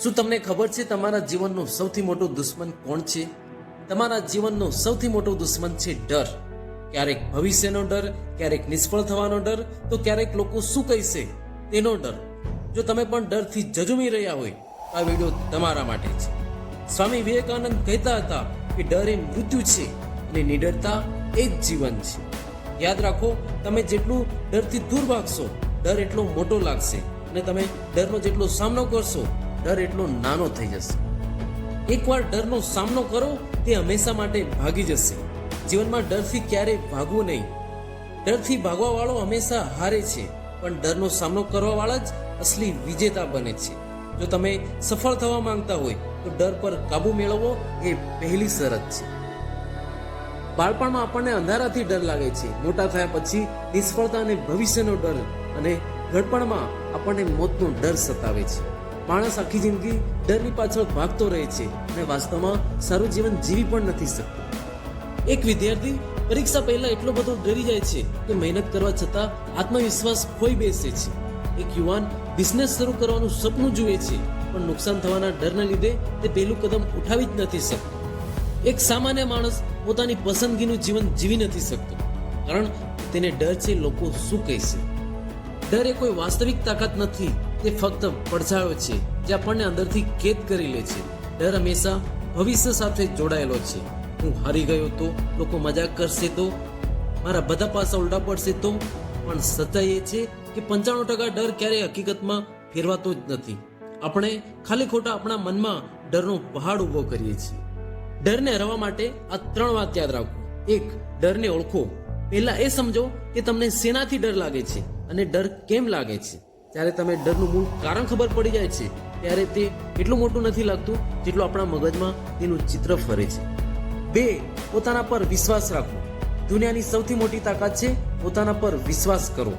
શું તમને ખબર છે તમારા જીવનનો સૌથી મોટો દુશ્મન કોણ છે? તમારા જીવનનો સૌથી મોટો દુશ્મન છે ડર. ક્યારેક ભવિષ્યનો ડર, ક્યારેક નિષ્ફળ થવાનો ડર, તો ક્યારેક લોકો શું કહેશે તેનો ડર. જો તમે પણ ડરથી જજુમી રહ્યા હોય તો આ વિડીયો તમારા માટે છે. સ્વામી વિવેકાનંદ કહેતા હતા કે ડર એ મૃત્યુ છે અને નિડરતા એ જ જીવન છે. યાદ રાખો, તમે જેટલું ડરથી દૂર ભાગશો ડર એટલો મોટો લાગશે અને તમે ડરનો જેટલો સામનો કરશો ડર એટલો નાનો થઈ જશે. એકવાર ડરનો સામનો કરો તે હંમેશા માટે ભાગી જશે. જીવનમાં ડરથી ક્યારેય ભાગવું નહીં. ડરથી ભાગવા વાળો હંમેશા હારે છે, પણ ડરનો સામનો કરવા વાળા જ અસલી વિજેતા બને છે. જો તમે સફળ થવા માંગતા હોય તો ડર પર કાબુ મેળવવો એ પહેલી શરત છે. બાળપણમાં આપણને અંધારાથી ડર લાગે છે, મોટા થયા પછી નિષ્ફળતા અને ભવિષ્યનો ડર, અને ઘડપણમાં આપણને મોતનો ડર સતાવે છે. માણસ આખી જિંદગી ડરની પાછળ ભાગતો રહે છે અને વાસ્તવમાં સારું જીવન જીવી પણ નથી શકતો. એક વિદ્યાર્થી પરીક્ષા પહેલા એટલો બધો ડરી જાય છે કે મહેનત કરવા છતાં આત્મવિશ્વાસ ખોઈ બેસે છે. એક યુવાન બિઝનેસ શરૂ કરવાનું સપનું જુએ છે, પણ નુકસાન થવાના ડરને લીધે તે પહેલું કદમ ઉઠાવી જ નથી શકતો. એક સામાન્ય માણસ પોતાની પસંદગીનું જીવન જીવી નથી શકતો, કારણ તેને ડર છે લોકો શું કહેશે. ડર એ કોઈ વાસ્તવિક તાકાત નથી, તે ફક્ત પડછાયો છે જે આપણને અંદરથી કેદ કરી લે છે. ડર હંમેશા ભવિષ્ય સાથે જોડાયેલો છે. હું હારી ગયો તો, લોકો મજાક કરશે તો, મારા બધા પાસા ઉલટા પડશે તો. પણ સચ્ચાઈ એ છે કે 95% ડર ક્યારેય હકીકતમાં ફેરવાતો જ નથી. આપણે ખાલી ખોટા આપણા મનમાં ડરનો પહાડ ઊભો કરીએ છીએ. ડરને હરાવવા માટે આ 3 વાત યાદ રાખો. 1. ડરને ઓળખો. પહેલા એ સમજો કે તમને શેનાથી ડર લાગે છે અને ડર કેમ લાગે છે. જ્યારે તમે ડરનું મૂળ કારણ ખબર પડી જાય છે ત્યારે તે એટલું મોટું નથી લાગતું જેટલું આપણા મગજમાં તેનું ચિત્ર ફરે છે. 2. પોતાના પર વિશ્વાસ રાખો. દુનિયાની સૌથી મોટી તાકાત છે પોતાના પર વિશ્વાસ કરો.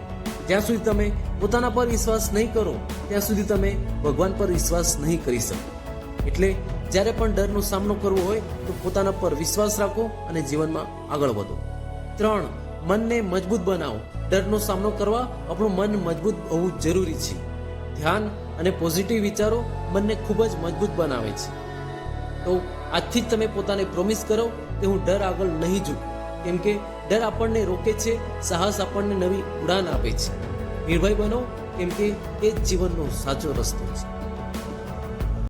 જ્યાં સુધી તમે પોતાના પર વિશ્વાસ નહીં કરો ત્યાં સુધી તમે ભગવાન પર વિશ્વાસ નહીં કરી શકો. એટલે જ્યારે પણ ડરનો સામનો કરવો હોય તો પોતાના પર વિશ્વાસ રાખો અને જીવનમાં આગળ વધો. 3. મનને મજબૂત બનાવો. ડરનો સામનો કરવા આપણું મન મજબૂત હોવું જરૂરી છે. ધ્યાન અને પોઝિટિવ વિચારો મનને ખૂબ જ મજબૂત બનાવે છે. તો આજથી જ તમે પોતાને પ્રોમિસ કરો કે હું ડર આગળ નહીં ઝૂકું, કેમ કે ડર આપણને રોકે છે, સાહસ આપણને નવી ઉડાન આપે છે. નિર્ભય બનો, કેમ કે એ જ જીવનનો સાચો રસ્તો છે.